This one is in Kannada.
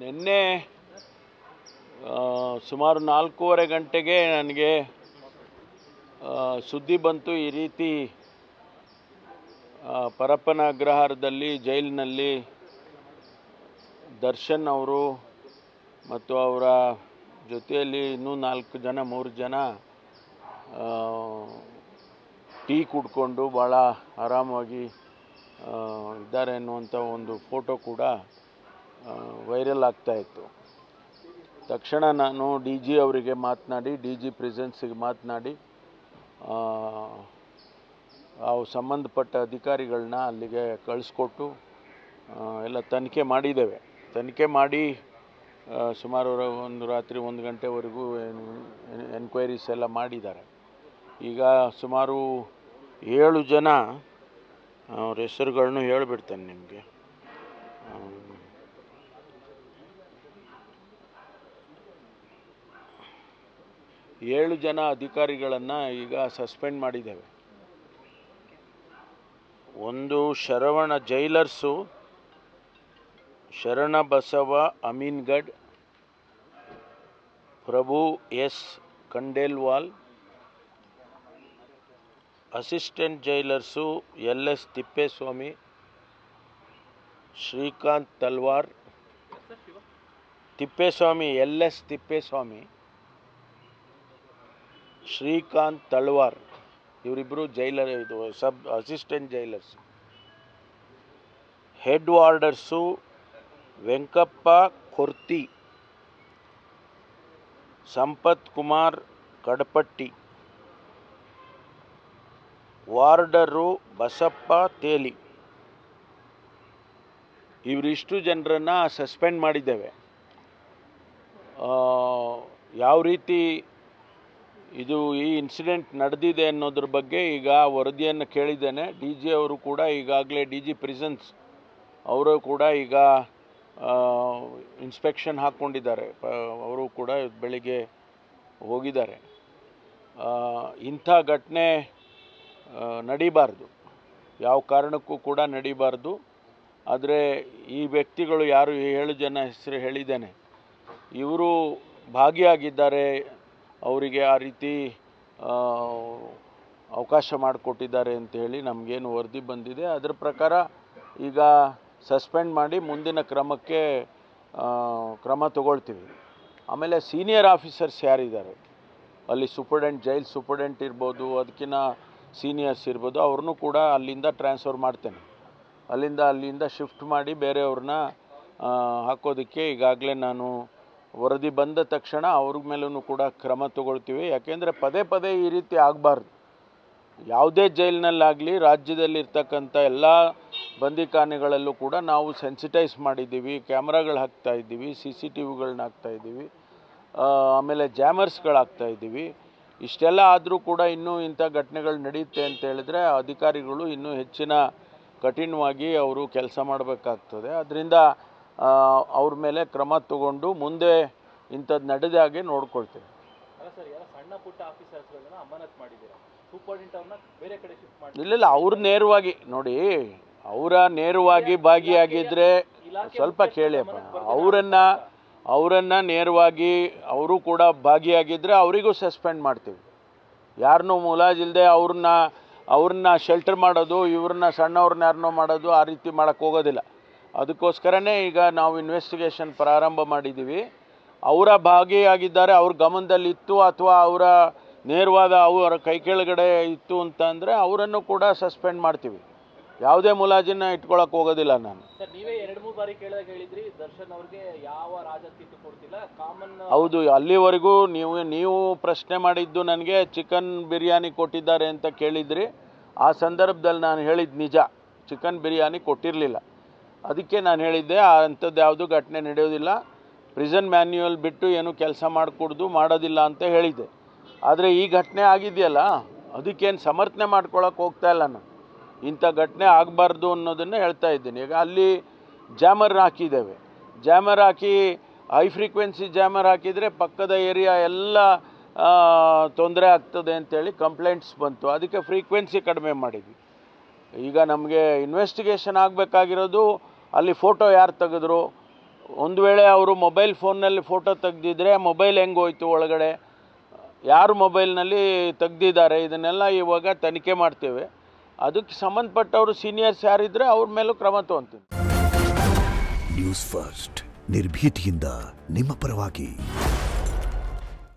ನಿನ್ನೆ ಸುಮಾರು 4:30 ಗಂಟೆಗೆ ನನಗೆ ಸುದ್ದಿ ಬಂತು. ಈ ರೀತಿ ಪರಪ್ಪನ ಅಗ್ರಹಾರದಲ್ಲಿ ಜೈಲಿನಲ್ಲಿ ದರ್ಶನ್ ಅವರು ಮತ್ತು ಅವರ ಜೊತೆಯಲ್ಲಿ ಇನ್ನೂ 3 ಜನ ಟೀ ಕುಡ್ಕೊಂಡು ಭಾಳ ಆರಾಮಾಗಿ ಇದ್ದಾರೆ ಅನ್ನುವಂಥ ಒಂದು ಫೋಟೋ ಕೂಡ ವೈರಲ್ ಆಗ್ತಾಯಿತ್ತು. ತಕ್ಷಣ ನಾನು DG ಅವರಿಗೆ ಮಾತನಾಡಿ, DG ಪ್ರೆಸೆನ್ಸಿಗೆ ಮಾತನಾಡಿ ಸಂಬಂಧಪಟ್ಟ ಅಧಿಕಾರಿಗಳನ್ನ ಅಲ್ಲಿಗೆ ಕಳಿಸ್ಕೊಟ್ಟು ಎಲ್ಲ ತನಿಖೆ ಮಾಡಿದ್ದೇವೆ. ತನಿಖೆ ಮಾಡಿ ಸುಮಾರು ಒಂದು ರಾತ್ರಿ 1 ಗಂಟೆವರೆಗೂ ಎನ್ಕ್ವೈರೀಸ್ ಎಲ್ಲ ಮಾಡಿದ್ದಾರೆ. ಈಗ ಸುಮಾರು 7 ಜನ, ಅವ್ರ ಹೆಸರುಗಳನ್ನು ಹೇಳಿಬಿಡ್ತೇನೆ ನಿಮಗೆ. 7 ಜನ ಅಧಿಕಾರಿಗಳನ್ನು ಈಗ ಸಸ್ಪೆಂಡ್ ಮಾಡಿದ್ದೇವೆ. ಒಂದು Sharavana jailers, Sharanabasava Aminagad, Prabhu S Khandelwal. Assistant jailers LS Thippeswamy, Srikanth Talwar, Thippeswamy LS Thippeswamy, Srikanth Talwar, ಇವರಿಬ್ಬರು ಜೈಲರ್, ಇದು assistant jailers. Head warders Venkappa Korti, Sampath Kumar Kadapatti, warder Basappa Teli. ಇವರಿಷ್ಟು ಜನರನ್ನು ಸಸ್ಪೆಂಡ್ ಮಾಡಿದ್ದೇವೆ. ಯಾವ ರೀತಿ ಈ ಇನ್ಸಿಡೆಂಟ್ ನಡೆದಿದೆ ಅನ್ನೋದ್ರ ಬಗ್ಗೆ ಈಗ ವರದಿಯನ್ನು ಕೇಳಿದ್ದೇನೆ. DG ಅವರು ಕೂಡ ಈಗಾಗಲೇ DG ಪ್ರಿಸನ್ಸ್ ಅವರು ಕೂಡ ಈಗ ಇನ್ಸ್ಪೆಕ್ಷನ್ ಹಾಕ್ಕೊಂಡಿದ್ದಾರೆ. ಅವರು ಕೂಡ ಬೆಳಿಗ್ಗೆ ಹೋಗಿದ್ದಾರೆ. ಇಂಥ ಘಟನೆ ನಡೀಬಾರ್ದು, ಯಾವ ಕಾರಣಕ್ಕೂ ಕೂಡ ನಡೀಬಾರ್ದು. ಆದರೆ ಈ ವ್ಯಕ್ತಿಗಳು ಯಾರು 7 ಜನ ಹೆಸರು ಹೇಳಿದ್ದೇನೆ, ಇವರು ಭಾಗಿಯಾಗಿದ್ದಾರೆ. ಅವರಿಗೆ ಆ ರೀತಿ ಅವಕಾಶ ಮಾಡಿಕೊಟ್ಟಿದ್ದಾರೆ ಅಂತ ಹೇಳಿ ನಮಗೇನು ವರದಿ ಬಂದಿದೆ. ಅದರ ಪ್ರಕಾರ ಈಗ ಸಸ್ಪೆಂಡ್ ಮಾಡಿ ಮುಂದಿನ ಕ್ರಮ ತಗೊಳ್ತೀವಿ. ಆಮೇಲೆ ಸೀನಿಯರ್ ಆಫೀಸರ್ಸ್ ಯಾರಿದ್ದಾರೆ ಅಲ್ಲಿ, ಜೈಲ್ ಸೂಪರ್ಡೆಂಟ್ ಇರ್ಬೋದು, ಅದಕ್ಕಿಂತ ಸೀನಿಯರ್ಸ್ ಇರ್ಬೋದು, ಅವ್ರನ್ನೂ ಕೂಡ ಅಲ್ಲಿಂದ ಟ್ರಾನ್ಸ್ಫರ್ ಮಾಡ್ತೇನೆ. ಅಲ್ಲಿಂದ ಶಿಫ್ಟ್ ಮಾಡಿ ಬೇರೆಯವ್ರನ್ನ ಹಾಕೋದಕ್ಕೆ ಈಗಾಗಲೇ ನಾನು ವರದಿ ಬಂದ ತಕ್ಷಣ ಅವ್ರ ಮೇಲೂ ಕೂಡ ಕ್ರಮ ತಗೊಳ್ತೀವಿ. ಯಾಕೆಂದರೆ ಪದೇ ಈ ರೀತಿ ಆಗಬಾರ್ದು. ಯಾವುದೇ ಜೈಲಿನಲ್ಲಾಗಲಿ ರಾಜ್ಯದಲ್ಲಿರ್ತಕ್ಕಂಥ ಎಲ್ಲ ಬಂದಿಖಾನೆಗಳಲ್ಲೂ ಕೂಡ ನಾವು ಸೆನ್ಸಿಟೈಸ್ ಮಾಡಿದ್ದೀವಿ, ಕ್ಯಾಮ್ರಾಗಳು ಹಾಕ್ತಾಯಿದ್ದೀವಿ, CCTVಗಳನ್ನ ಹಾಕ್ತಾಯಿದ್ದೀವಿ, ಆಮೇಲೆ ಜಾಮರ್ಸ್ಗಳಾಗ್ತಾಯಿದ್ದೀವಿ. ಇಷ್ಟೆಲ್ಲ ಆದರೂ ಕೂಡ ಇನ್ನೂ ಇಂಥ ಘಟನೆಗಳು ನಡೆಯುತ್ತೆ ಅಂತ ಹೇಳಿದ್ರೆ ಅಧಿಕಾರಿಗಳು ಇನ್ನೂ ಹೆಚ್ಚಿನ ಕಠಿಣವಾಗಿ ಅವರು ಕೆಲಸ ಮಾಡಬೇಕಾಗ್ತದೆ. ಅದರಿಂದ ಅವ್ರ ಮೇಲೆ ಕ್ರಮ ತಗೊಂಡು ಮುಂದೆ ಇಂಥದ್ದು ನಡೆದ ಹಾಗೆ ನೋಡ್ಕೊಳ್ತೇವೆ. ಇಲ್ಲ, ಅವ್ರು ನೇರವಾಗಿ ನೋಡಿ, ನೇರವಾಗಿ ಭಾಗಿಯಾಗಿದ್ದರೆ ಸ್ವಲ್ಪ ಕೇಳಿಯಪ್ಪ, ಅವರನ್ನು ನೇರವಾಗಿ ಅವರು ಕೂಡ ಭಾಗಿಯಾಗಿದ್ದರೆ ಅವರಿಗೂ ಸಸ್ಪೆಂಡ್ ಮಾಡ್ತೀವಿ. ಯಾರನ್ನೂ ಮುಲಾಜಿಲ್ಲದೆ ಅವ್ರನ್ನ ಶೆಲ್ಟರ್ ಮಾಡೋದು, ಇವ್ರನ್ನ ಸಣ್ಣವ್ರನ್ನ ಯಾರನ್ನೋ ಮಾಡೋದು, ಆ ರೀತಿ ಮಾಡೋಕ್ಕೆ ಹೋಗೋದಿಲ್ಲ. ಅದಕ್ಕೋಸ್ಕರನೇ ಈಗ ನಾವು ಇನ್ವೆಸ್ಟಿಗೇಷನ್ ಪ್ರಾರಂಭ ಮಾಡಿದ್ದೀವಿ. ಅವರ ಭಾಗಿಯಾಗಿದ್ದಾರೆ, ಅವ್ರ ಗಮನದಲ್ಲಿತ್ತು ಅಥವಾ ಅವರ ನೇರವಾದ ಅವರ ಕೈ ಕೆಳಗಡೆ ಇತ್ತು ಅಂತಂದರೆ ಅವರನ್ನು ಕೂಡ ಸಸ್ಪೆಂಡ್ ಮಾಡ್ತೀವಿ. ಯಾವುದೇ ಮುಲಾಜಿನ ಇಟ್ಕೊಳ್ಳೋಕೆ ಹೋಗೋದಿಲ್ಲ ನಾನು. ನೀವೇ 2-3 ಬಾರಿ ಹೇಳಿದ್ರಿ ದರ್ಶನ್ ಅವ್ರಿಗೆ ಯಾವ ರಾಜಕೀಯ ಕೊಡ್ತಿಲ್ಲ, ಕಾಮನ್. ಹೌದು, ಅಲ್ಲಿವರೆಗೂ ನೀವು ಪ್ರಶ್ನೆ ಮಾಡಿದ್ದು ನನಗೆ ಚಿಕನ್ ಬಿರಿಯಾನಿ ಕೊಟ್ಟಿದ್ದಾರೆ ಅಂತ ಕೇಳಿದ್ರಿ. ಆ ಸಂದರ್ಭದಲ್ಲಿ ನಾನು ಹೇಳಿದ್ದು ನಿಜ, ಚಿಕನ್ ಬಿರಿಯಾನಿ ಕೊಟ್ಟಿರಲಿಲ್ಲ. ಅದಕ್ಕೆ ನಾನು ಹೇಳಿದ್ದೆ ಅಂಥದ್ದು ಯಾವುದು ಘಟನೆ ನಡೆಯೋದಿಲ್ಲ, ಪ್ರಿಸನ್ ಮ್ಯಾನ್ಯುಯಲ್ ಬಿಟ್ಟು ಏನು ಕೆಲಸ ಮಾಡೋದಿಲ್ಲ ಅಂತ ಹೇಳಿದ್ದೆ. ಆದರೆ ಈ ಘಟನೆ ಆಗಿದೆಯಲ್ಲ, ಅದಕ್ಕೇನು ಸಮರ್ಥನೆ ಮಾಡ್ಕೊಳ್ಳೋಕೆ ಹೋಗ್ತಾ ಇಲ್ಲ ನಾನು. ಇಂಥ ಘಟನೆ ಆಗಬಾರ್ದು ಅನ್ನೋದನ್ನು ಹೇಳ್ತಾ ಇದ್ದೀನಿ. ಈಗ ಅಲ್ಲಿ ಜಾಮರ್ ಹಾಕಿದ್ದೇವೆ. ಜಾಮರ್ ಹಾಕಿ ಹೈ ಫ್ರೀಕ್ವೆನ್ಸಿ ಜಾಮರ್ ಹಾಕಿದರೆ ಪಕ್ಕದ ಏರಿಯಾ ಎಲ್ಲ ತೊಂದರೆ ಆಗ್ತದೆ ಅಂತೇಳಿ ಕಂಪ್ಲೇಂಟ್ಸ್ ಬಂತು. ಅದಕ್ಕೆ ಫ್ರೀಕ್ವೆನ್ಸಿ ಕಡಿಮೆ ಮಾಡಿದ್ವಿ. ಈಗ ನಮಗೆ ಇನ್ವೆಸ್ಟಿಗೇಷನ್ ಆಗಬೇಕಾಗಿರೋದು ಅಲ್ಲಿ ಫೋಟೋ ಯಾರು ತೆಗೆದ್ರು, ಒಂದು ವೇಳೆ ಅವರು ಮೊಬೈಲ್ ಫೋನ್ನಲ್ಲಿ ಫೋಟೋ ತೆಗೆದಿದ್ರೆ ಮೊಬೈಲ್ ಹೆಂಗೆ ಹೋಯ್ತು ಒಳಗಡೆ, ಯಾರು ಮೊಬೈಲ್ನಲ್ಲಿ ತೆಗ್ದಿದ್ದಾರೆ, ಇದನ್ನೆಲ್ಲ ಇವಾಗ ತನಿಖೆ ಮಾಡ್ತೇವೆ. ಅದಕ್ಕೆ ಸಂಬಂಧಪಟ್ಟವರು ಸೀನಿಯರ್ಸ್ ಯಾರಿದ್ರೆ ಅವ್ರ ಮೇಲೂ ಕ್ರಮ ತಗೊಳ್ತೀನಿ. ನ್ಯೂಸ್ ಫಸ್ಟ್ ನಿರ್ಭೀತಿಯಿಂದ ನಿಮ್ಮ ಪರವಾಗಿ.